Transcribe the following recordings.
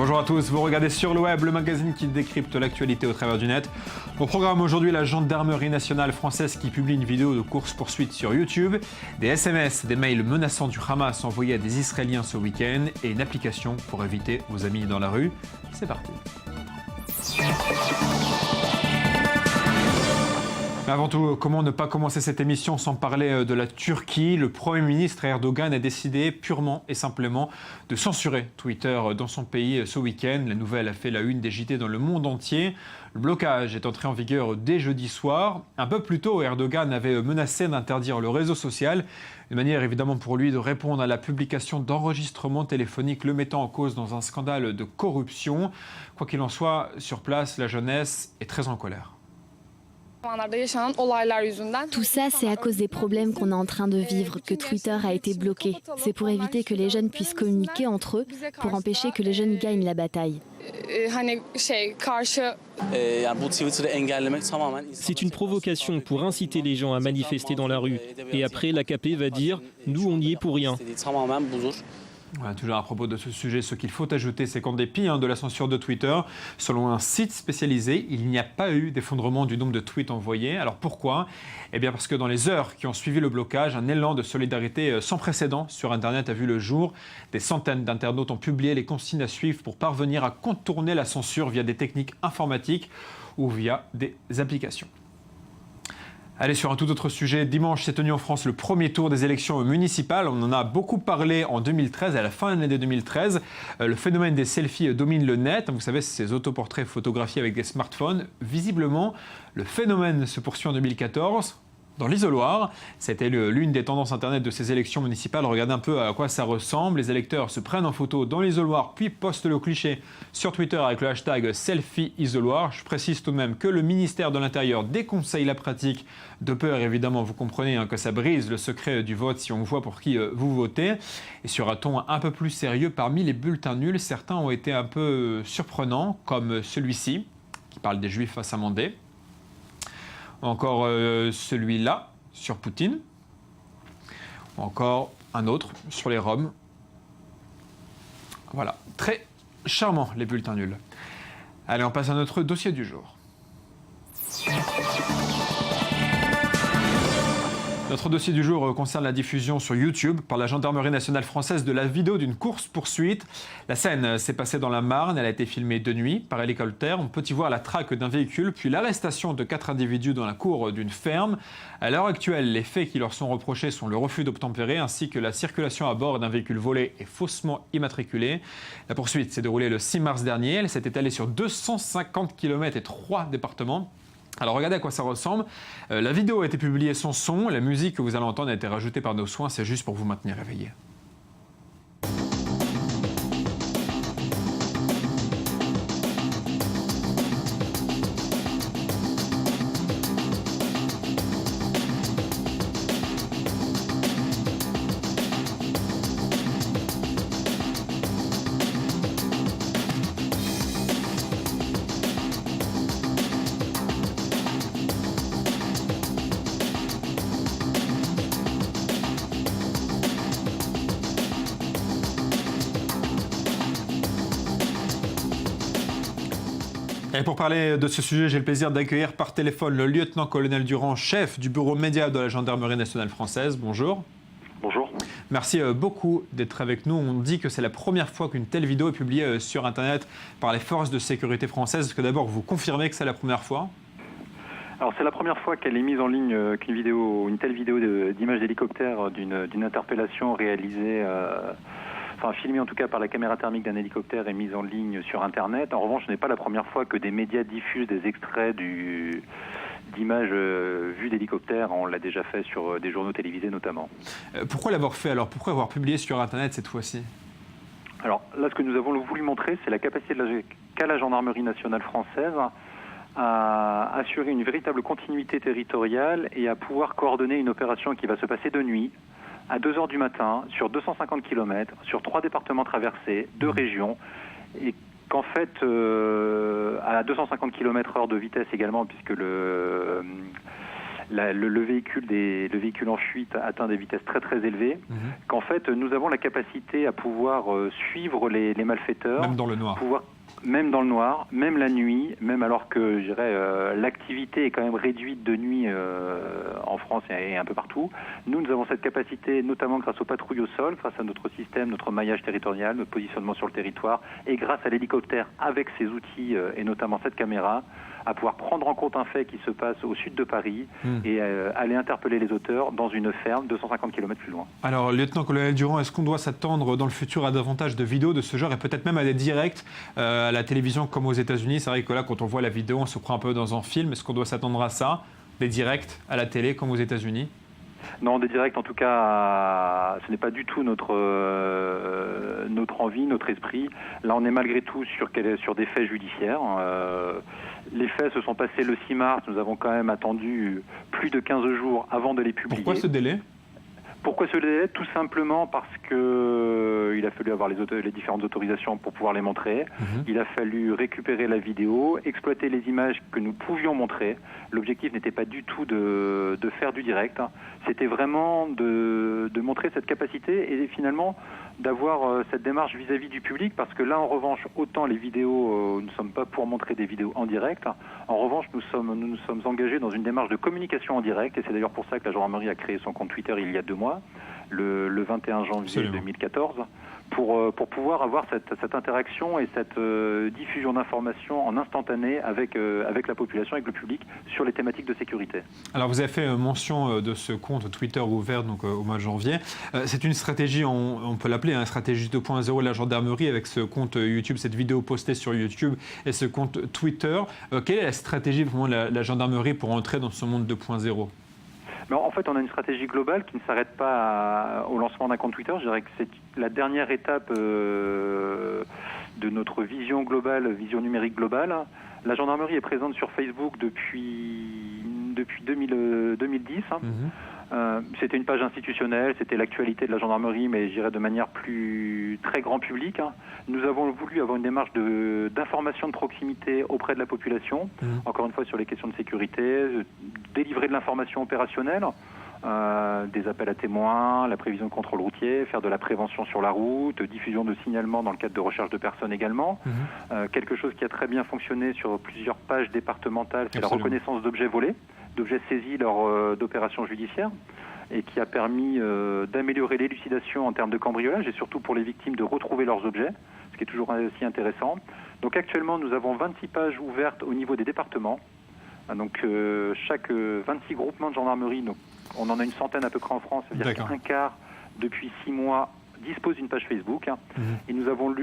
Bonjour à tous, vous regardez Sur le Web, le magazine qui décrypte l'actualité au travers du net. Au programme aujourd'hui, la gendarmerie nationale française qui publie une vidéo de course-poursuite sur YouTube, des SMS, des mails menaçants du Hamas envoyés à des Israéliens ce week-end et une application pour éviter vos amis dans la rue. C'est parti. Mais avant tout, comment ne pas commencer cette émission sans parler de la Turquie? Le Premier ministre Erdogan a décidé purement et simplement de censurer Twitter dans son pays ce week-end. La nouvelle a fait la une des JT dans le monde entier. Le blocage est entré en vigueur dès jeudi soir. Un peu plus tôt, Erdogan avait menacé d'interdire le réseau social. Une manière évidemment pour lui de répondre à la publication d'enregistrements téléphoniques le mettant en cause dans un scandale de corruption. Quoi qu'il en soit, sur place, la jeunesse est très en colère. Tout ça, c'est à cause des problèmes qu'on est en train de vivre que Twitter a été bloqué. C'est pour éviter que les jeunes puissent communiquer entre eux, pour empêcher que les jeunes gagnent la bataille. C'est une provocation pour inciter les gens à manifester dans la rue. Et après, l'AKP va dire « nous, on n'y est pour rien ». Voilà, toujours à propos de ce sujet, ce qu'il faut ajouter, c'est qu'en dépit de la censure de Twitter, selon un site spécialisé, il n'y a pas eu d'effondrement du nombre de tweets envoyés. Alors pourquoi? Eh bien parce que dans les heures qui ont suivi le blocage, un élan de solidarité sans précédent sur Internet a vu le jour. Des centaines d'internautes ont publié les consignes à suivre pour parvenir à contourner la censure via des techniques informatiques ou via des applications. Allez, sur un tout autre sujet, dimanche s'est tenu en France le premier tour des élections municipales. On en a beaucoup parlé en 2013, à la fin de l'année 2013. Le phénomène des selfies domine le net. Vous savez, ces autoportraits photographiés avec des smartphones. Visiblement, le phénomène se poursuit en 2014. Dans l'isoloir, c'était l'une des tendances Internet de ces élections municipales. Regardez un peu à quoi ça ressemble. Les électeurs se prennent en photo dans l'isoloir, puis postent le cliché sur Twitter avec le hashtag #selfie-isoloir. Je précise tout de même que le ministère de l'Intérieur déconseille la pratique de peur. Évidemment, vous comprenez que ça brise le secret du vote si on voit pour qui vous votez. Et sur un ton un peu plus sérieux, parmi les bulletins nuls, certains ont été un peu surprenants, comme celui-ci, qui parle des Juifs face à Mandé. Encore celui-là sur Poutine, encore un autre sur les Roms. Voilà, très charmant les bulletins nuls. Allez, on passe à notre dossier du jour. Notre dossier du jour concerne la diffusion sur YouTube par la gendarmerie nationale française de la vidéo d'une course-poursuite. La scène s'est passée dans la Marne, elle a été filmée de nuit par hélicoptère. On peut y voir la traque d'un véhicule, puis l'arrestation de 4 individus dans la cour d'une ferme. À l'heure actuelle, les faits qui leur sont reprochés sont le refus d'obtempérer ainsi que la circulation à bord d'un véhicule volé et faussement immatriculé. La poursuite s'est déroulée le 6 mars dernier. Elle s'est étalée sur 250 km et 3 départements. Alors regardez à quoi ça ressemble. La vidéo a été publiée sans son. La musique que vous allez entendre a été rajoutée par nos soins. C'est juste pour vous maintenir éveillé. Et pour parler de ce sujet, j'ai le plaisir d'accueillir par téléphone le lieutenant-colonel Durand, chef du bureau média de la gendarmerie nationale française. Bonjour. Bonjour. Merci beaucoup d'être avec nous. On dit que c'est la première fois qu'une telle vidéo est publiée sur Internet par les forces de sécurité françaises. Est-ce que d'abord vous confirmez que c'est la première fois? Alors c'est la première fois qu'elle est mise en ligne, une telle vidéo d'image d'hélicoptère d'une interpellation réalisée, filmée en tout cas par la caméra thermique d'un hélicoptère est mise en ligne sur Internet. En revanche, ce n'est pas la première fois que des médias diffusent des extraits d'images vues d'hélicoptères. On l'a déjà fait sur des journaux télévisés notamment. Pourquoi l'avoir fait alors? Pourquoi avoir publié sur Internet cette fois-ci? Alors là, ce que nous avons voulu montrer, c'est la capacité qu'a la gendarmerie nationale française à assurer une véritable continuité territoriale et à pouvoir coordonner une opération qui va se passer de nuit, à 2 h du matin, sur 250 km, sur 3 départements traversés, 2 régions, et qu'en fait, à 250 km/h de vitesse également, puisque le véhicule en fuite atteint des vitesses très très élevées, qu'en fait nous avons la capacité à pouvoir suivre les malfaiteurs. Même dans le noir. Même dans le noir, même la nuit, même alors que je dirais l'activité est quand même réduite de nuit en France et un peu partout. Nous avons cette capacité, notamment grâce aux patrouilles au sol, grâce à notre système, notre maillage territorial, notre positionnement sur le territoire, et grâce à l'hélicoptère avec ses outils et notamment cette caméra, à pouvoir prendre en compte un fait qui se passe au sud de Paris et aller interpeller les auteurs dans une ferme 250 km plus loin. Alors, lieutenant-colonel Durand, est-ce qu'on doit s'attendre dans le futur à davantage de vidéos de ce genre et peut-être même à des directs à la télévision comme aux États-Unis? C'est vrai que là, quand on voit la vidéo, on se croit un peu dans un film. Est-ce qu'on doit s'attendre à ça? Des directs à la télé comme aux États-Unis? Non, des directs, en tout cas, ce n'est pas du tout notre envie, notre esprit. Là, on est malgré tout sur des faits judiciaires. Les faits se sont passés le 6 mars. Nous avons quand même attendu plus de 15 jours avant de les publier. Pourquoi ce délai? Pourquoi ce délai? Tout simplement parce que il a fallu avoir les différentes autorisations pour pouvoir les montrer. Il a fallu récupérer la vidéo, exploiter les images que nous pouvions montrer. L'objectif n'était pas du tout de faire du direct. C'était vraiment de montrer cette capacité et finalement d'avoir cette démarche vis-à-vis du public, parce que là, en revanche, autant les vidéos, nous ne sommes pas pour montrer des vidéos en direct. En revanche, nous nous sommes engagés dans une démarche de communication en direct, et c'est d'ailleurs pour ça que la gendarmerie a créé son compte Twitter il y a 2 mois, le 21 janvier 2014, pour pouvoir avoir cette interaction et cette diffusion d'informations en instantané avec la population, avec le public, sur les thématiques de sécurité. Alors vous avez fait mention de ce compte Twitter ouvert donc, au mois de janvier. C'est une stratégie, on peut l'appeler, une stratégie 2.0 de la gendarmerie avec ce compte YouTube, cette vidéo postée sur YouTube et ce compte Twitter. Quelle est la stratégie vraiment de la gendarmerie pour entrer dans ce monde 2.0 ? Mais en fait, on a une stratégie globale qui ne s'arrête pas au lancement d'un compte Twitter. Je dirais que c'est la dernière étape de notre vision globale, vision numérique globale. La gendarmerie est présente sur Facebook depuis 2010. C'était une page institutionnelle, c'était l'actualité de la gendarmerie, mais je dirais de manière très grand public. Nous avons voulu avoir une démarche d'information de proximité auprès de la population, encore une fois sur les questions de sécurité, délivrer de l'information opérationnelle, des appels à témoins, la prévision de contrôle routier, faire de la prévention sur la route, diffusion de signalements dans le cadre de recherche de personnes également. Quelque chose qui a très bien fonctionné sur plusieurs pages départementales, c'est la reconnaissance d'objets volés, d'objets saisis lors d'opérations judiciaires, et qui a permis d'améliorer l'élucidation en termes de cambriolage et surtout pour les victimes de retrouver leurs objets, ce qui est toujours aussi intéressant. Donc actuellement, nous avons 26 pages ouvertes au niveau des départements. Donc chaque 26 groupements de gendarmerie, donc, on en a une centaine à peu près en France, c'est-à-dire qu'un quart depuis 6 mois dispose d'une page Facebook. Et nous avons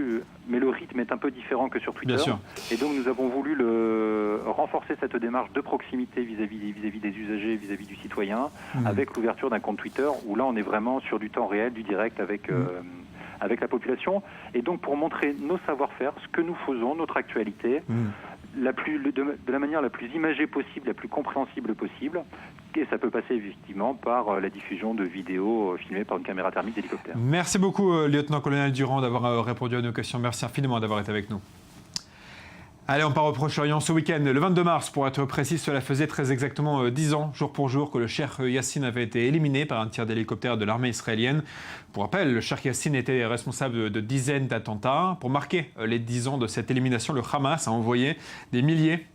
mais le rythme est un peu différent que sur Twitter. Bien sûr. Et donc nous avons voulu renforcer cette démarche de proximité vis-à-vis des usagers, vis-à-vis du citoyen, avec l'ouverture d'un compte Twitter où là on est vraiment sur du temps réel, du direct avec la population. Et donc pour montrer nos savoir-faire, ce que nous faisons, notre actualité, de la manière la plus imagée possible, la plus compréhensible possible. Et ça peut passer effectivement par la diffusion de vidéos filmées par une caméra thermique d'hélicoptère. Merci beaucoup, lieutenant-colonel Durand, d'avoir répondu à nos questions. Merci infiniment d'avoir été avec nous. Allez, on part au Proche-Orient ce week-end, le 22 mars pour être précis. Cela faisait très exactement 10 ans, jour pour jour, que le Cheikh Yassine avait été éliminé par un tir d'hélicoptère de l'armée israélienne. Pour rappel, le Cheikh Yassine était responsable de dizaines d'attentats. Pour marquer les 10 ans de cette élimination, le Hamas a envoyé des milliers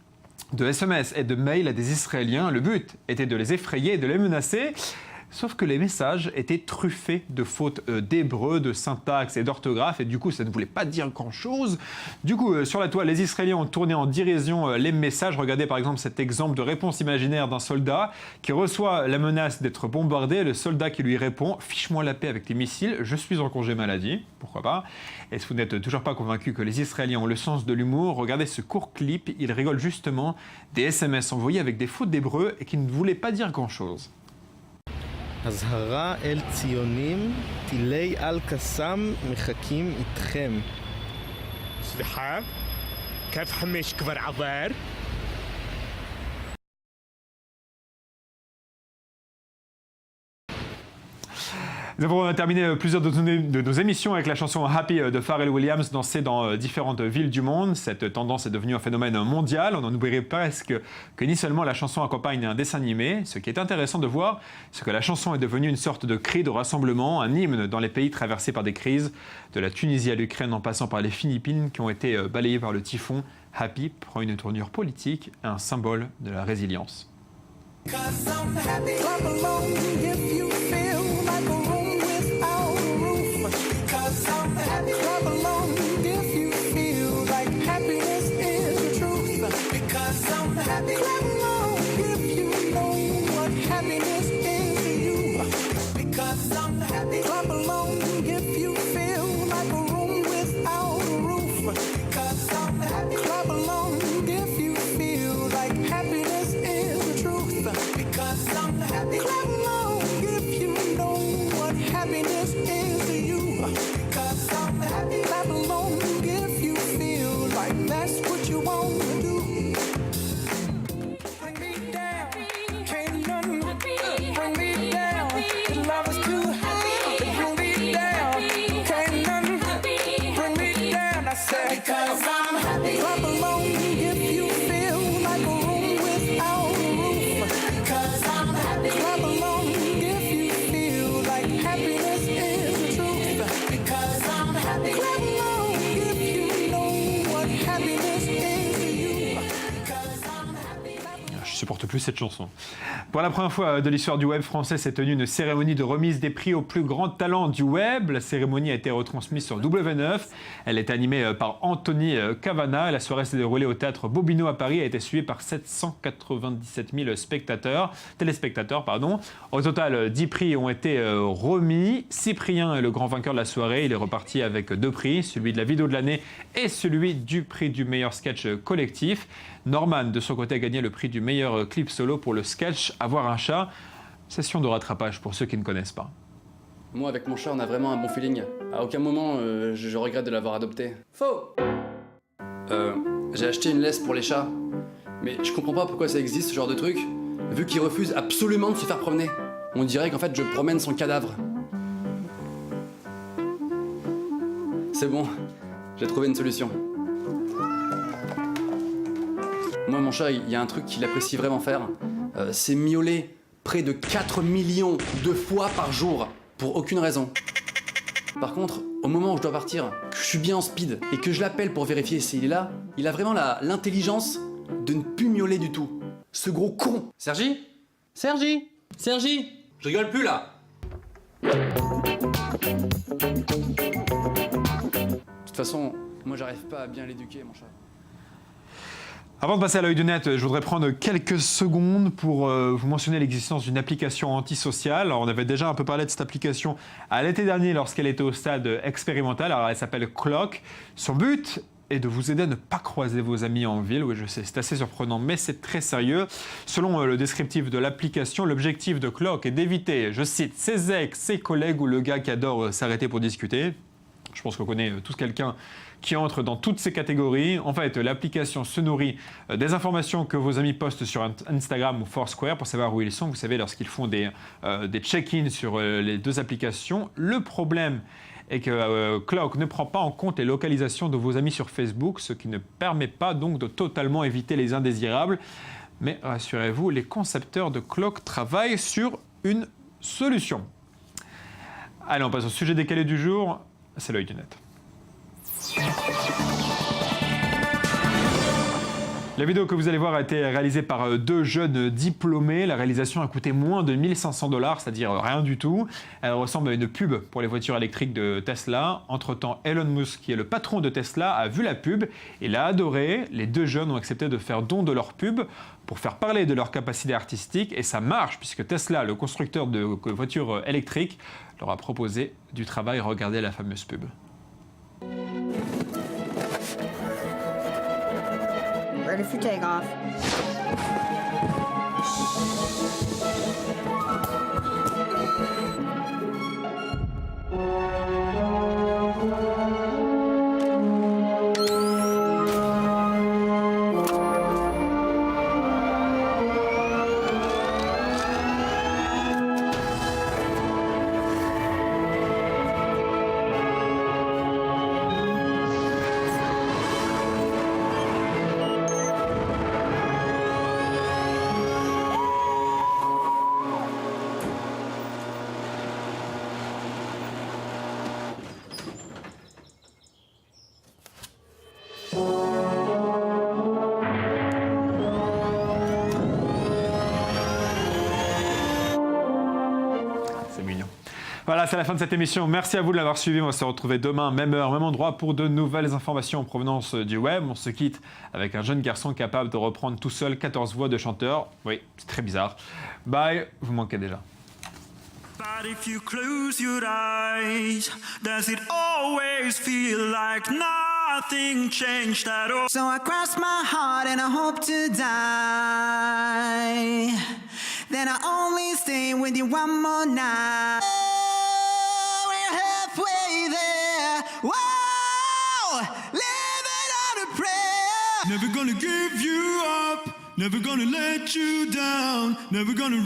de SMS et de mails à des Israéliens. Le but était de les effrayer et de les menacer. Sauf que les messages étaient truffés de fautes d'hébreu, de syntaxe et d'orthographe, et du coup, ça ne voulait pas dire grand-chose. Du coup, sur la toile, les Israéliens ont tourné en dérision les messages. Regardez par exemple cet exemple de réponse imaginaire d'un soldat qui reçoit la menace d'être bombardé. Le soldat qui lui répond « Fiche-moi la paix avec tes missiles, je suis en congé maladie. » Pourquoi pas? Et si vous n'êtes toujours pas convaincu que les Israéliens ont le sens de l'humour, regardez ce court clip. Ils rigolent justement des SMS envoyés avec des fautes d'hébreu et qui ne voulaient pas dire grand-chose. אזהרה אל ציונים, טילי אל-קסאם מחכים איתכם. סליחה? كيف حمش כבר עבר? Nous avons terminé plusieurs de nos émissions avec la chanson Happy de Pharrell Williams, dansée dans différentes villes du monde. Cette tendance est devenue un phénomène mondial. On en oublierait presque que ni seulement la chanson accompagne un dessin animé. Ce qui est intéressant de voir, c'est que la chanson est devenue une sorte de cri de rassemblement, un hymne dans les pays traversés par des crises, de la Tunisie à l'Ukraine en passant par les Philippines qui ont été balayées par le typhon. Happy prend une tournure politique et un symbole de la résilience. Je supporte plus cette chanson. Pour la première fois de l'histoire du web français, s'est tenue une cérémonie de remise des prix aux plus grands talents du web. La cérémonie a été retransmise sur W9. Elle est animée par Anthony Cavana. La soirée s'est déroulée au théâtre Bobino à Paris et a été suivie par 797 000 téléspectateurs. Au total, 10 prix ont été remis. Cyprien est le grand vainqueur de la soirée. Il est reparti avec 2 prix, celui de la vidéo de l'année et celui du prix du meilleur sketch collectif. Norman, de son côté, a gagné le prix du meilleur clip solo pour le sketch Avoir un chat. Session de rattrapage pour ceux qui ne connaissent pas. Moi, avec mon chat, on a vraiment un bon feeling. À aucun moment, je regrette de l'avoir adopté. Faux. J'ai acheté une laisse pour les chats. Mais je comprends pas pourquoi ça existe, ce genre de truc, vu qu'il refuse absolument de se faire promener. On dirait qu'en fait, je promène son cadavre. C'est bon, j'ai trouvé une solution. Moi, mon chat, il y a un truc qu'il apprécie vraiment faire. C'est miauler près de 4 millions de fois par jour, pour aucune raison. Par contre, au moment où je dois partir, que je suis bien en speed et que je l'appelle pour vérifier s'il est là, il a vraiment l'intelligence de ne plus miauler du tout. Ce gros con. Sergi ? Sergi ? Sergi ? Je rigole plus là. De toute façon, moi j'arrive pas à bien l'éduquer, mon chat. Avant de passer à l'œil du net, je voudrais prendre quelques secondes pour vous mentionner l'existence d'une application antisociale. Alors, on avait déjà un peu parlé de cette application à l'été dernier lorsqu'elle était au stade expérimental. Alors, elle s'appelle Clock. Son but est de vous aider à ne pas croiser vos amis en ville. Oui, je sais, c'est assez surprenant, mais c'est très sérieux. Selon le descriptif de l'application, l'objectif de Clock est d'éviter, je cite, ses ex, ses collègues ou le gars qui adore s'arrêter pour discuter. Je pense qu'on connaît tous quelqu'un qui entre dans toutes ces catégories. En fait, l'application se nourrit des informations que vos amis postent sur Instagram ou Foursquare pour savoir où ils sont. Vous savez, lorsqu'ils font des check-ins sur les deux applications. Le problème est que Clock ne prend pas en compte les localisations de vos amis sur Facebook, ce qui ne permet pas donc de totalement éviter les indésirables. Mais rassurez-vous, les concepteurs de Clock travaillent sur une solution. Allez, on passe au sujet décalé du jour. C'est l'œil du net. La vidéo que vous allez voir a été réalisée par 2 jeunes diplômés. La réalisation a coûté moins de 1 500 $, c'est-à-dire rien du tout. Elle ressemble à une pub pour les voitures électriques de Tesla. Entre-temps, Elon Musk, qui est le patron de Tesla, a vu la pub et l'a adorée. Les 2 jeunes ont accepté de faire don de leur pub pour faire parler de leur capacité artistique. Et ça marche, puisque Tesla, le constructeur de voitures électriques, leur a proposé du travail. Regardez la fameuse pub. Ready for takeoff. Voilà, c'est la fin de cette émission. Merci à vous de l'avoir suivi. On va se retrouver demain, même heure, même endroit, pour de nouvelles informations en provenance du web. On se quitte avec un jeune garçon capable de reprendre tout seul 14 voix de chanteur. Oui, c'est très bizarre. Bye, vous manquez déjà. But if you close your eyes, does it always feel like nothing changed at all? So I cross my heart and I hope to die. Then I only stay with you one more night. Oh, we're halfway there. Whoa, living on a prayer. Never gonna give you up. Never gonna let you down. Never gonna